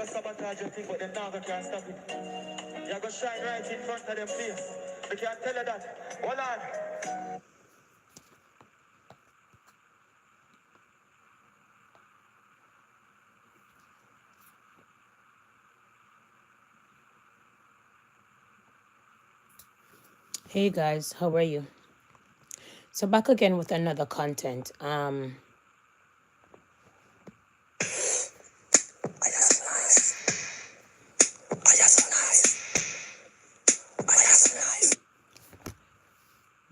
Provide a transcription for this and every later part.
gonna sabotage your thing, but them now can't stop it. You're gonna shine right in front of them face. I can't tell you that. Hold on. Hey guys, how are you? So back again with another content.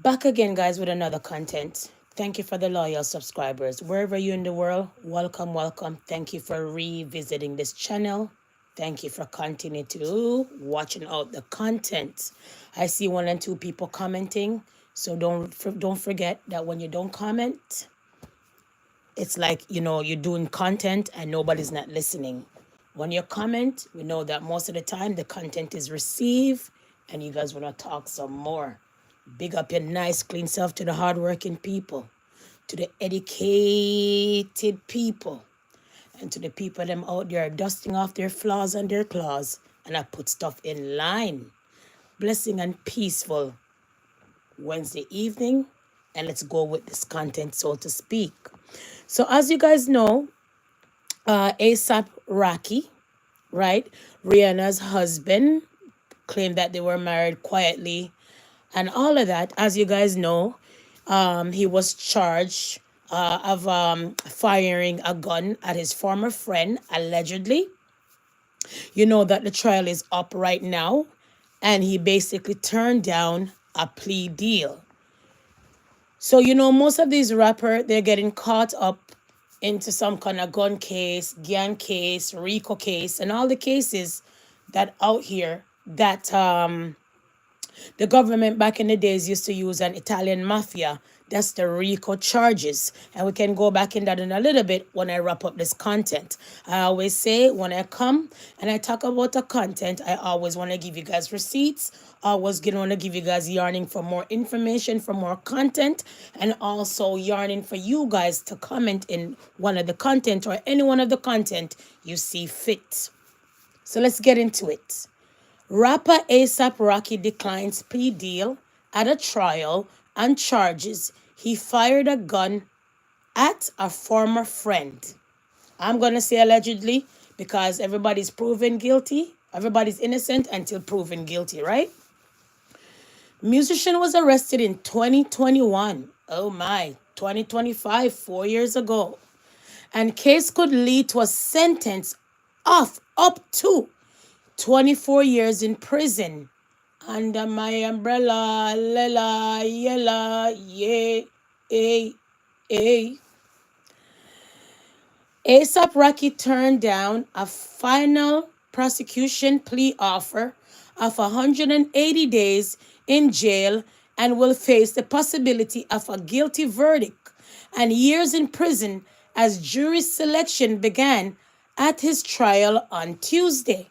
Back again, guys, with another content. Thank you for the loyal subscribers. Wherever you're in the world, welcome, welcome. Thank you for revisiting this channel. Thank you for continuing to watching out the content. I see 1 and 2 people commenting. So don't forget that when you don't comment, it's like, you know, you're doing content and nobody's not listening. When you comment, we know that most of the time the content is received and you guys want to talk some more. Big up your nice, clean self to the hardworking people, to the educated people, and to the people them out there dusting off their flaws and their claws and I put stuff in line. Blessing and peaceful Wednesday evening, and let's go with this content, so to speak. So as you guys know, ASAP Rocky, right? Rihanna's husband claimed that they were married quietly and all of that. As you guys know, he was charged of firing a gun at his former friend, allegedly. You know that the trial is up right now, and he basically turned down a plea deal. So, you know, most of these rappers, they're getting caught up into some kind of gun case, gang case, RICO case, and all the cases that out here that the government back in the days used to use an Italian mafia. That's the RICO charges. And we can go back in that in a little bit when I wrap up this content. I always say when I come and I talk about the content, I always want to give you guys receipts. I always want to give you guys yearning for more information, for more content, and also yearning for you guys to comment in one of the content or any one of the content you see fit. So let's get into it. Rapper ASAP Rocky declines plea deal at a trial and charges he fired a gun at a former friend. I'm going to say allegedly because everybody's proven guilty. Everybody's innocent until proven guilty, right? Musician was arrested in 2021. Oh my, 2025, 4 years ago. And case could lead to a sentence of up to 24 years in prison. Under my umbrella, lela, yella, yeah, eh. ASAP Rocky turned down a final prosecution plea offer of 180 days in jail and will face the possibility of a guilty verdict and years in prison as jury selection began at his trial on Tuesday.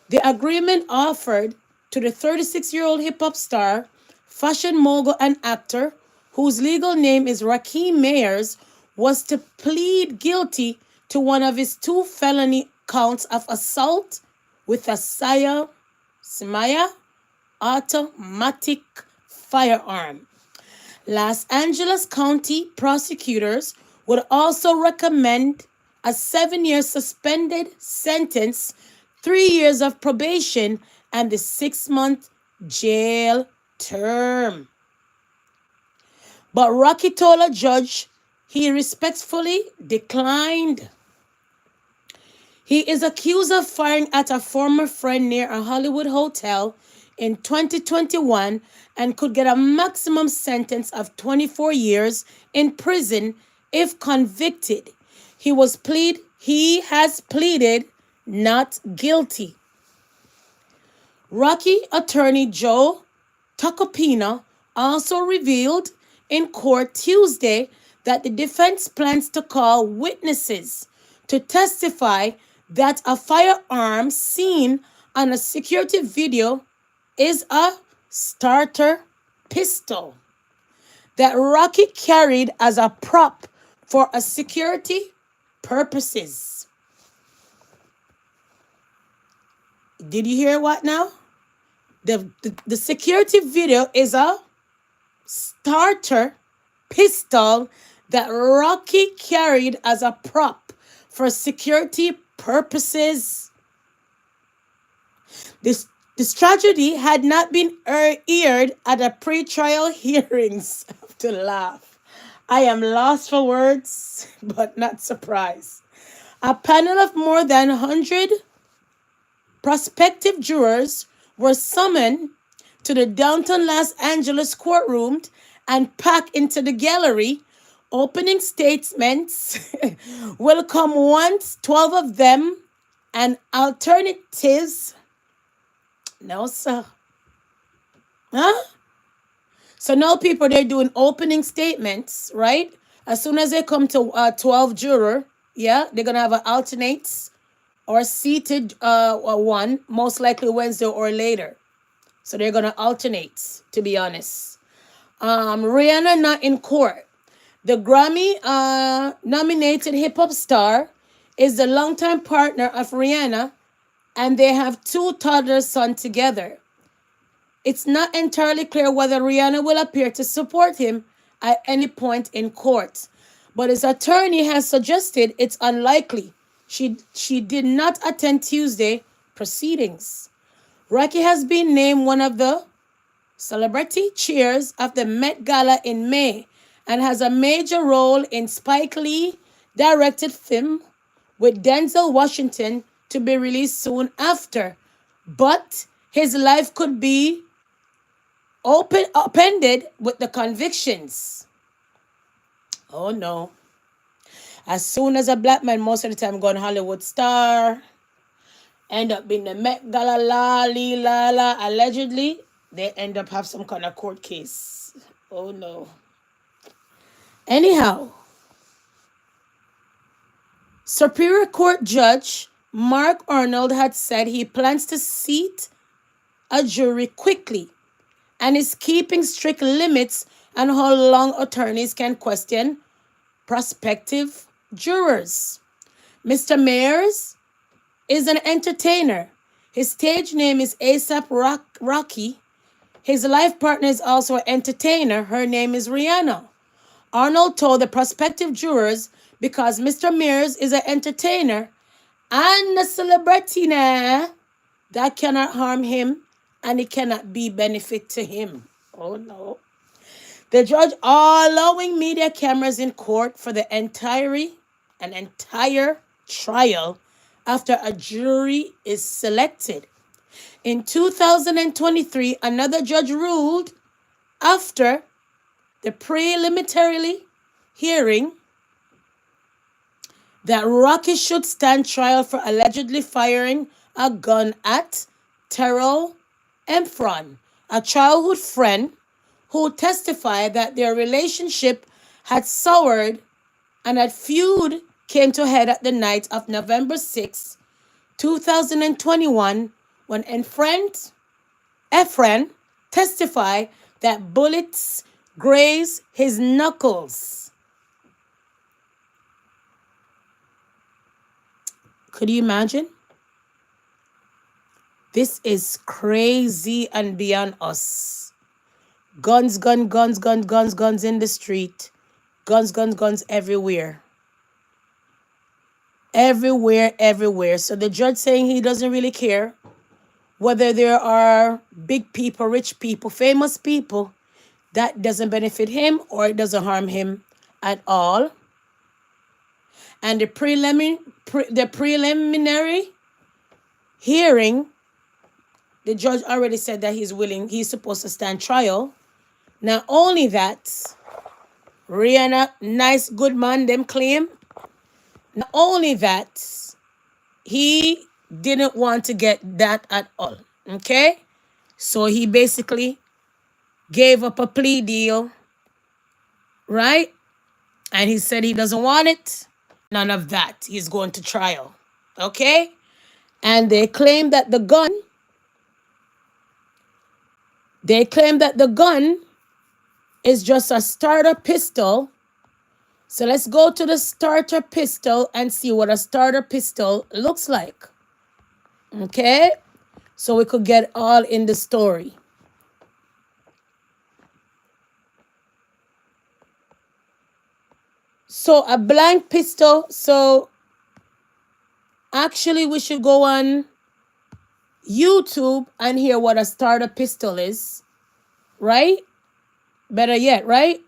The agreement offered to the 36-year-old hip-hop star, fashion mogul and actor, whose legal name is Rakeem Mayers, was to plead guilty to one of his 2 felony counts of assault with a semi-automatic firearm. Los Angeles County prosecutors would also recommend a 7-year suspended sentence, 3 years of probation, and the 6-month jail term. But Rocky told a judge he respectfully declined. He is accused of firing at a former friend near a Hollywood hotel in 2021 and could get a maximum sentence of 24 years in prison if convicted. He has pleaded not guilty. Rocky attorney Joe Tacopina also revealed in court Tuesday that the defense plans to call witnesses to testify that a firearm seen on a security video is a starter pistol that Rocky carried as a prop for a security purposes. Did you hear what now? The security video is a starter pistol that Rocky carried as a prop for security purposes. This tragedy had not been aired at a pre-trial hearings. I have to laugh. I am lost for words, but not surprised. A panel of more than 100 prospective jurors were summoned to the downtown Los Angeles courtroom and packed into the gallery. Opening statements will come once, 12 of them, and alternatives. No, sir. Huh? So now people, they're doing opening statements, right? As soon as they come to 12 juror, yeah, they're going to have an alternates or seated one, most likely Wednesday or later. So they're going to alternate, to be honest. Rihanna not in court. The Grammy nominated hip hop star is the longtime partner of Rihanna, and they have 2 toddler sons together. It's not entirely clear whether Rihanna will appear to support him at any point in court, but his attorney has suggested it's unlikely. She did not attend Tuesday proceedings. Rocky has been named one of the celebrity cheers of the Met Gala in May and has a major role in Spike Lee directed film with Denzel Washington to be released soon after. But his life could be upended with the convictions. Oh no. As soon as a black man, most of the time going Hollywood star, end up being the Met Gala la, allegedly, they end up have some kind of court case. Oh no. Anyhow, Superior Court Judge Mark Arnold had said he plans to seat a jury quickly and is keeping strict limits on how long attorneys can question prospective jurors. Mr. Mayers is an entertainer. His stage name is ASAP Rocky. His life partner is also an entertainer. Her name is Rihanna. Arnold told the prospective jurors because Mr. Mayers is an entertainer and a celebrity now, that cannot harm him and it cannot be benefit to him. Oh no. The judge allowing media cameras in court for the entire trial after a jury is selected. In 2023, another judge ruled after the preliminary hearing that Rocky should stand trial for allegedly firing a gun at Terrell Efron, a childhood friend who testified that their relationship had soured and that feud came to a head at the night of November 6, 2021, when Efron testified that bullets grazed his knuckles. Could you imagine? This is crazy and beyond us. Guns in the street. Guns everywhere. Everywhere. So the judge saying he doesn't really care whether there are big people, rich people, famous people. That doesn't benefit him or it doesn't harm him at all. And the preliminary hearing, the judge already said that he's supposed to stand trial. Not only that, Rihanna, nice, good man, them claim. Not only that, he didn't want to get that at all. Okay? So he basically gave up a plea deal, right? And he said he doesn't want it. None of that. He's going to trial. Okay? And they claim that the gun is just a starter pistol. So let's go to the starter pistol and see what a starter pistol looks like. Okay? so we could get all in the story. So a blank pistol. So actually we should go on YouTube and hear what a starter pistol is, right? Better yet, right?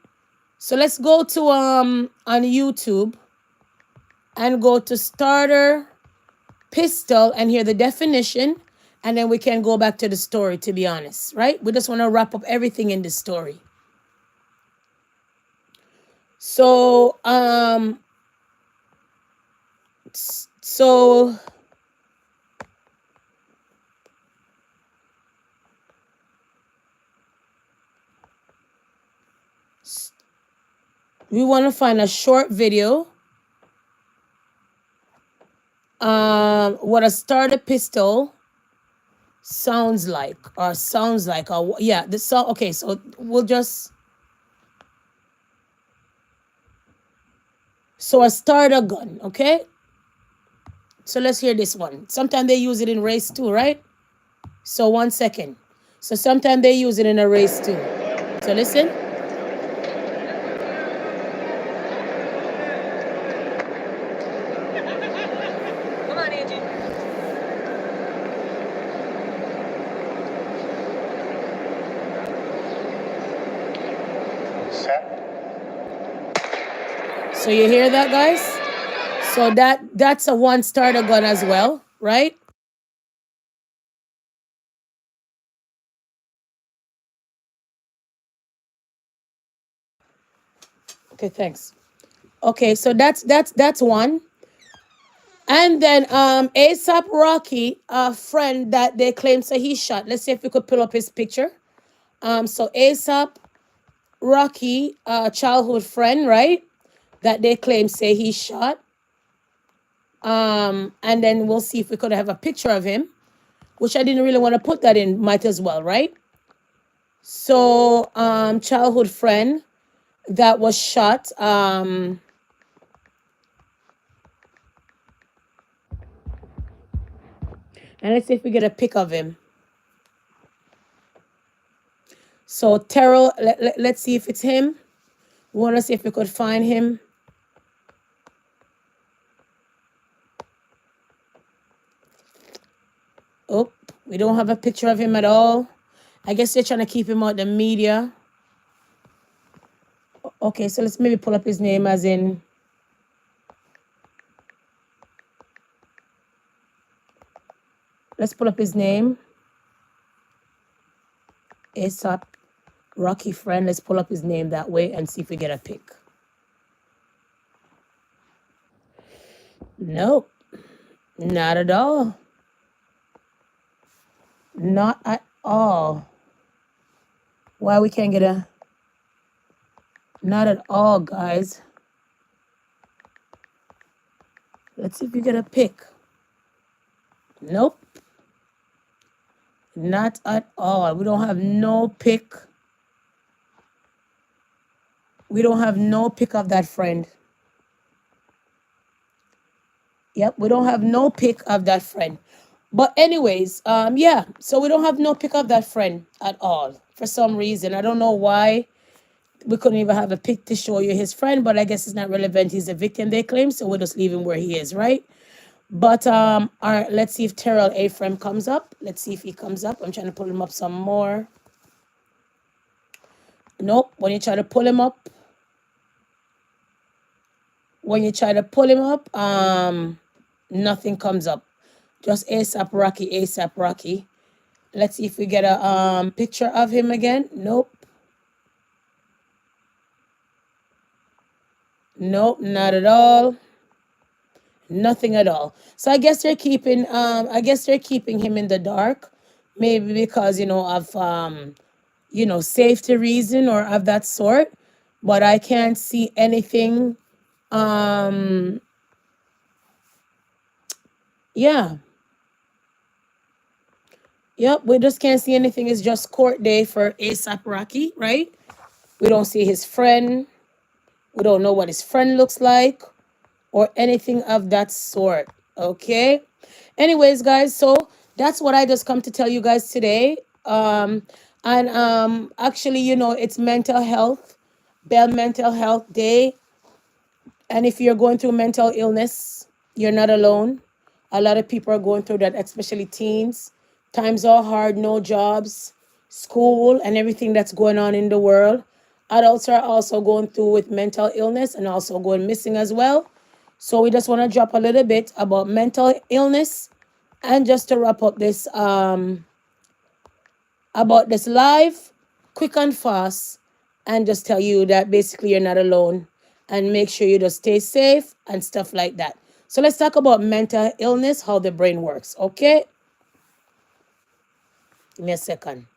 So let's go to on YouTube and go to starter pistol and hear the definition, and then we can go back to the story, to be honest, right? We just want to wrap up everything in the story. So we want to find a short video. What a starter pistol sounds like, or yeah, the song. Okay, so we'll just. So a starter gun, okay? So let's hear this one. Sometimes they use it in race too, right? So 1 second. So sometimes they use it in a race too. So listen. Come on, Angie. Set. So you hear that, guys? So that's a one starter gun as well, right? Okay, thanks. Okay, so that's one. And then ASAP Rocky, a friend that they claim say he shot. Let's see if we could pull up his picture. So ASAP Rocky, a childhood friend, right? That they claim say he shot. And then we'll see if we could have a picture of him, which I didn't really want to put that in, might as well, right? So childhood friend that was shot. And let's see if we get a pic of him. So Terrell, let's see if it's him. We want to see if we could find him. Oh, we don't have a picture of him at all. I guess they're trying to keep him out the media. Okay, so let's maybe pull up his name as in. Let's pull up his name. ASAP Rocky friend. Let's pull up his name that way and see if we get a pic. Nope. Not at all. Not at all. Why we can't get a... Not at all, guys. Let's see if we get a pic. Nope. Not at all. We don't have no pic. We don't have no pic of that friend. Yep, we don't have no pic of that friend. But anyways, yeah, so we don't have no pic of that friend at all. For some reason, I don't know why we couldn't even have a pic to show you his friend, but I guess it's not relevant. He's a victim, they claim, so we'll just leave him where he is, right? But all right, let's see if Terrell Ephraim comes up. Let's see if he comes up. I'm trying to pull him up some more. Nope. When you try to pull him up, nothing comes up. Just ASAP Rocky, ASAP Rocky. Let's see if we get a picture of him again. Nope. Nope, not at all. Nothing at all. So I guess they're keeping him in the dark, maybe because of safety reason or of that sort. But I can't see anything. Yeah. Yep, we just can't see anything. It's just court day for ASAP Rocky, right? We don't see his friend. We don't know what his friend looks like or anything of that sort. Okay. Anyways, guys, so that's what I just come to tell you guys today. And actually, you know, it's mental health, Bell Mental Health Day. And if you're going through mental illness, you're not alone. A lot of people are going through that, especially teens. Times are hard, no jobs, school, and everything that's going on in the world. Adults are also going through with mental illness and also going missing as well. So we just want to drop a little bit about mental illness, and just to wrap up this about this live, quick and fast, and just tell you that basically you're not alone, and make sure you just stay safe and stuff like that. So let's talk about mental illness, how the brain works, okay? Give me a second.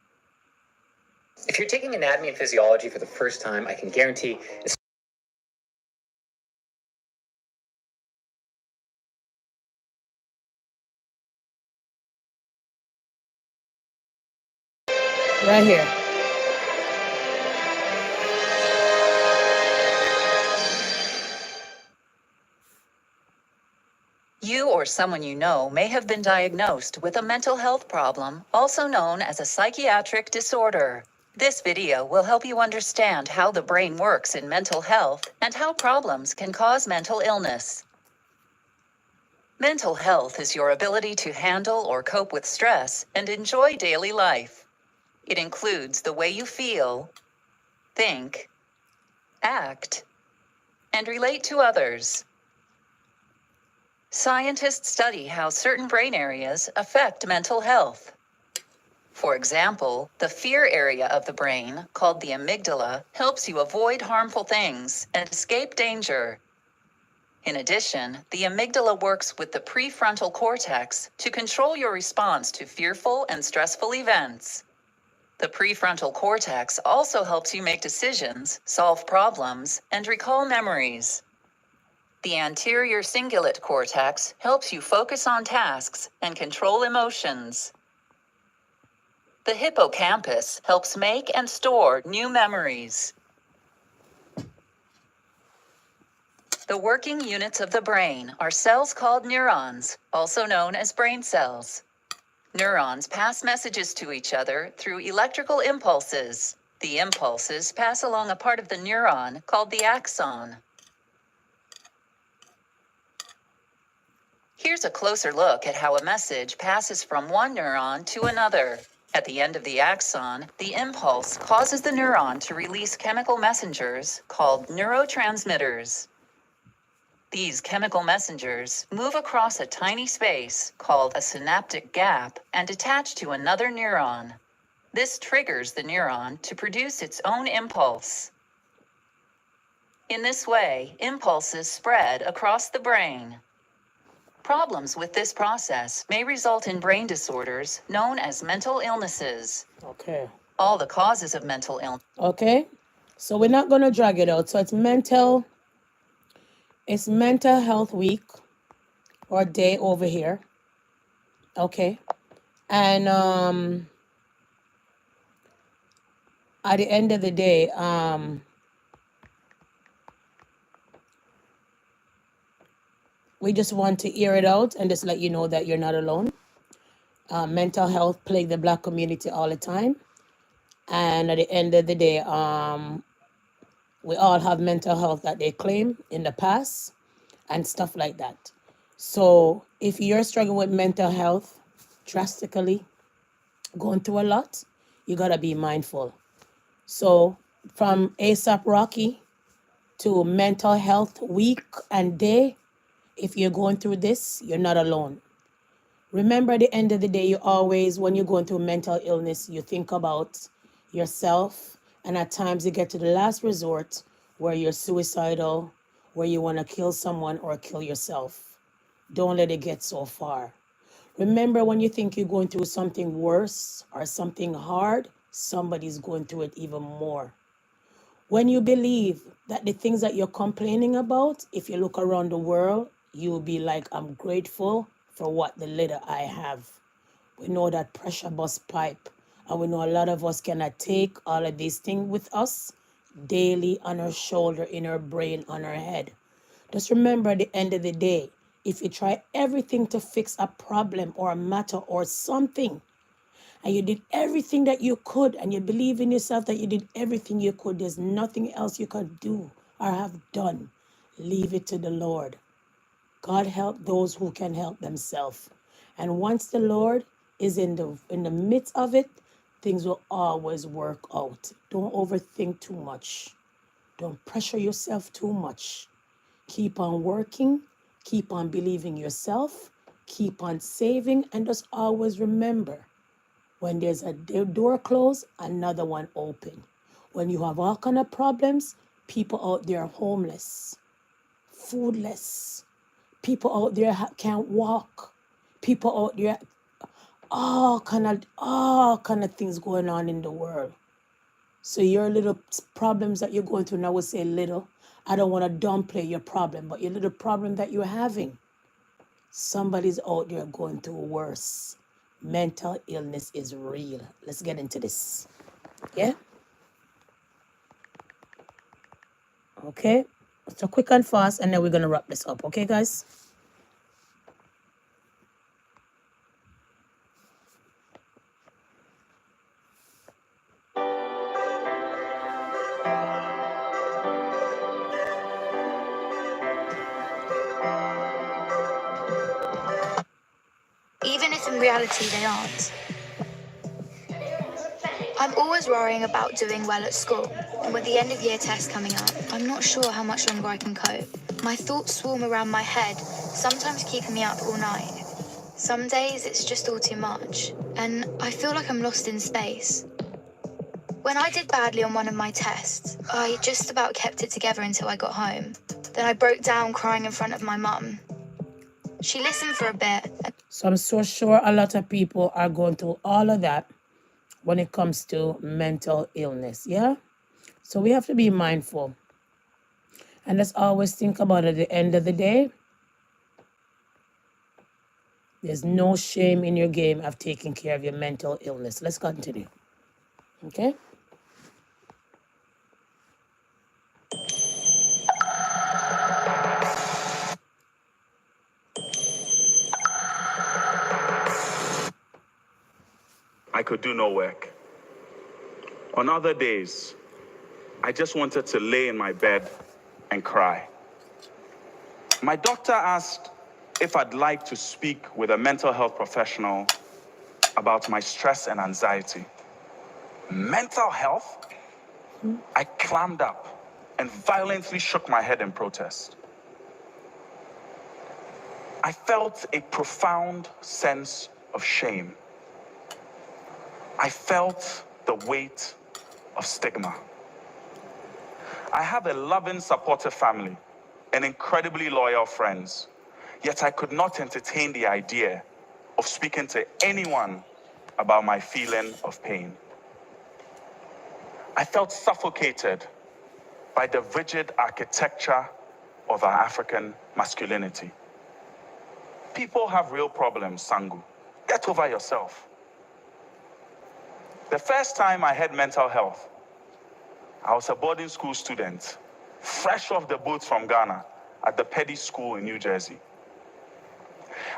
If you're taking anatomy and physiology for the first time, I can guarantee it's Right here. You or someone you know may have been diagnosed with a mental health problem, also known as a psychiatric disorder. This video will help you understand how the brain works in mental health and how problems can cause mental illness. Mental health is your ability to handle or cope with stress and enjoy daily life. It includes the way you feel, think, act, and relate to others. Scientists study how certain brain areas affect mental health. For example, the fear area of the brain, called the amygdala, helps you avoid harmful things and escape danger. In addition, the amygdala works with the prefrontal cortex to control your response to fearful and stressful events. The prefrontal cortex also helps you make decisions, solve problems, and recall memories. The anterior cingulate cortex helps you focus on tasks and control emotions. The hippocampus helps make and store new memories. The working units of the brain are cells called neurons, also known as brain cells. Neurons pass messages to each other through electrical impulses. The impulses pass along a part of the neuron called the axon. Here's a closer look at how a message passes from one neuron to another. At the end of the axon, the impulse causes the neuron to release chemical messengers called neurotransmitters. These chemical messengers move across a tiny space called a synaptic gap and attach to another neuron. This triggers the neuron to produce its own impulse. In this way, impulses spread across the brain. Problems with this process may result in brain disorders known as mental illnesses. Okay. All the causes of mental illness. Okay. So we're not going to drag it out. So it's mental health week or day over here. Okay. And at the end of the day, we just want to air it out and just let you know that you're not alone. Mental health plague the Black community all the time. And at the end of the day, we all have mental health that they claim in the past and stuff like that. So if you're struggling with mental health drastically, going through a lot, you got to be mindful. So from ASAP Rocky to Mental Health Week and Day, if you're going through this, you're not alone. Remember, at the end of the day, you always, when you're going through mental illness, you think about yourself. And at times you get to the last resort where you're suicidal, where you want to kill someone or kill yourself. Don't let it get so far. Remember, when you think you're going through something worse or something hard, somebody's going through it even more. When you believe that the things that you're complaining about, if you look around the world, you will be like, I'm grateful for what the little I have. We know that pressure bust pipe, and we know a lot of us cannot take all of these things with us daily on our shoulder, in our brain, on our head. Just remember, at the end of the day, if you try everything to fix a problem or a matter or something, and you did everything that you could, and you believe in yourself that you did everything you could, there's nothing else you could do or have done, leave it to the Lord. God help those who can help themselves. And once the Lord is in the midst of it, things will always work out. Don't overthink too much. Don't pressure yourself too much. Keep on working, keep on believing yourself, keep on saving, and just always remember, when there's a door closed, another one open. When you have all kind of problems, people out there are homeless, foodless. People out there can't walk. People out there, all kind of things going on in the world. So your little problems that you're going through, and I would say little, I don't want to downplay your problem, but your little problem that you're having, somebody's out there going through worse. Mental illness is real. Let's get into this. Yeah? Okay. So quick and fast, and then we're going to wrap this up. Okay, guys? Even if in reality they aren't. I'm always worrying about doing well at school, and with the end of year test coming up, I'm not sure how much longer I can cope. My thoughts swarm around my head, sometimes keeping me up all night. Some days it's just all too much, and I feel like I'm lost in space. When I did badly on one of my tests, I just about kept it together until I got home. Then I broke down crying in front of my mum. She listened for a bit. So I'm so sure a lot of people are going through all of that when it comes to mental illness, yeah? So we have to be mindful. And let's always think about at the end of the day, there's no shame in your game of taking care of your mental illness. Let's continue. Okay? I could do no work. On other days, I just wanted to lay in my bed and cry. My doctor asked if I'd like to speak with a mental health professional about my stress and anxiety. Mental health? I clammed up and violently shook my head in protest. I felt a profound sense of shame. I felt the weight of stigma. I have a loving, supportive family and incredibly loyal friends, yet I could not entertain the idea of speaking to anyone about my feeling of pain. I felt suffocated by the rigid architecture of our African masculinity. People have real problems, Sangu. Get over yourself. The first time I had mental health, I was a boarding school student, fresh off the boat from Ghana at the Petty School in New Jersey.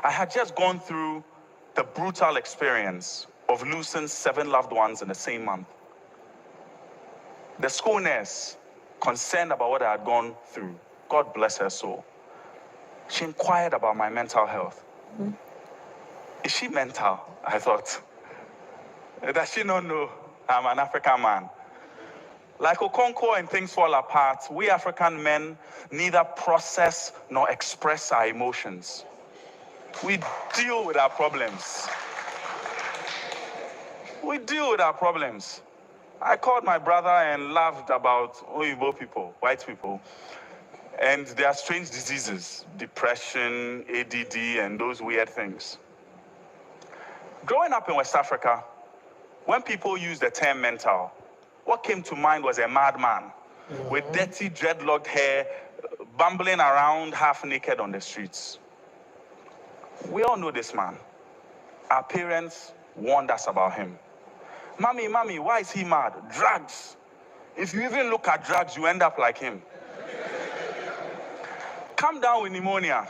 I had just gone through the brutal experience of losing 7 loved ones in the same month. The school nurse, concerned about what I had gone through, God bless her soul, she inquired about my mental health. Is she mental? I thought. Does she not know I'm an African man? Like Okonkwo and Things Fall Apart, we African men neither process nor express our emotions. We deal with our problems. We deal with our problems. I called my brother and laughed about Oyibo people, white people, and their strange diseases, depression, ADD, and those weird things. Growing up in West Africa, when people use the term mental, what came to mind was a madman with dirty, dreadlocked hair, bumbling around half naked on the streets. We all know this man. Our parents warned us about him. Mommy, why is he mad? Drugs. If you even look at drugs, you end up like him. Come down with pneumonia.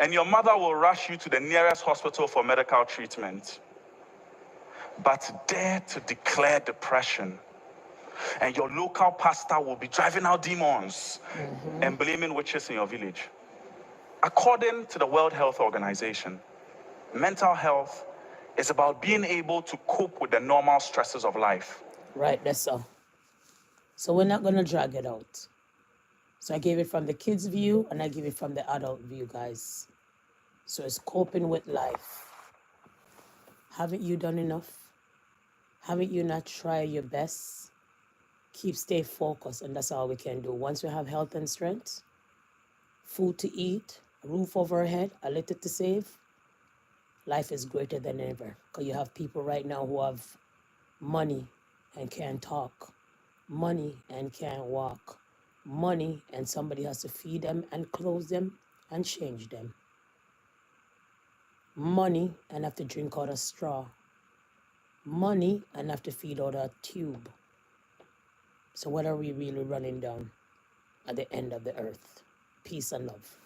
and your mother will rush you to the nearest hospital for medical treatment. But dare to declare depression, and your local pastor will be driving out demons and blaming witches in your village. According to the World Health Organization, mental health is about being able to cope with the normal stresses of life. Right, that's all. So we're not going to drag it out. So I gave it from the kids' view and I give it from the adult view, guys. So it's coping with life. Haven't you done enough? Haven't you not tried your best? Stay focused, and that's all we can do. Once we have health and strength, food to eat, a roof over our head, a little to save, life is greater than ever. Because you have people right now who have money and can't talk, money and can't walk, money and somebody has to feed them and clothe them and change them, money and have to drink out a straw, money and have to feed out a tube. So what are we really running down at the end of the earth? Peace and love.